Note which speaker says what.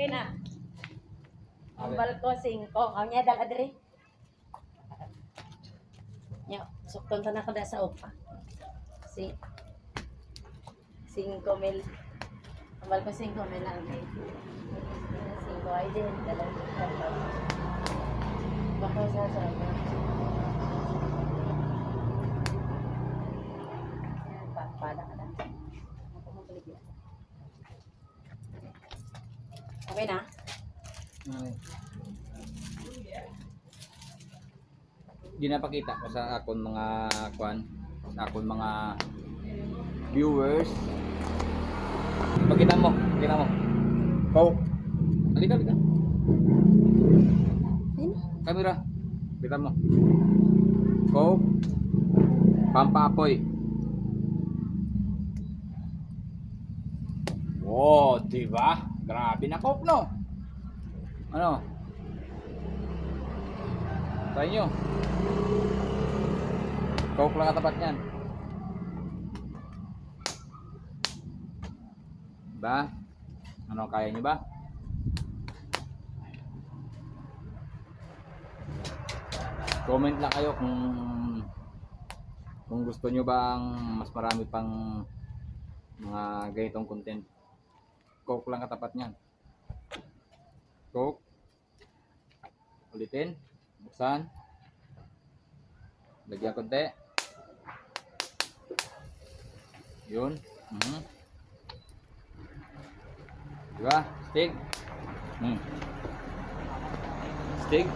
Speaker 1: Okay na. Ang balko 5. Ang niya dala diri. Nya, sukton ta na kada sa upa. Si 5 mil. Ang balko 5 mil lang eh. 5 ay din dala. Bako sa. Pada ka na. Okay na?
Speaker 2: Okay. Ginapakita ko sa akon mga sa akon mga viewers. Pakita mo. Coke. Halika. Kamera. Kita mo. Coke. Pampaapoy. Wow, diba? Grabe na Coke, no? Ano? Try nyo. Coke lang katapat yan. Diba? Ano, kaya nyo ba? Comment lang kayo kung gusto nyo bang mas marami pang mga ganitong content. Coke lang katapat niyan. Coke. Ulitin. Buksan. Lagyan konti. Yun. Diba? Stig. Stig.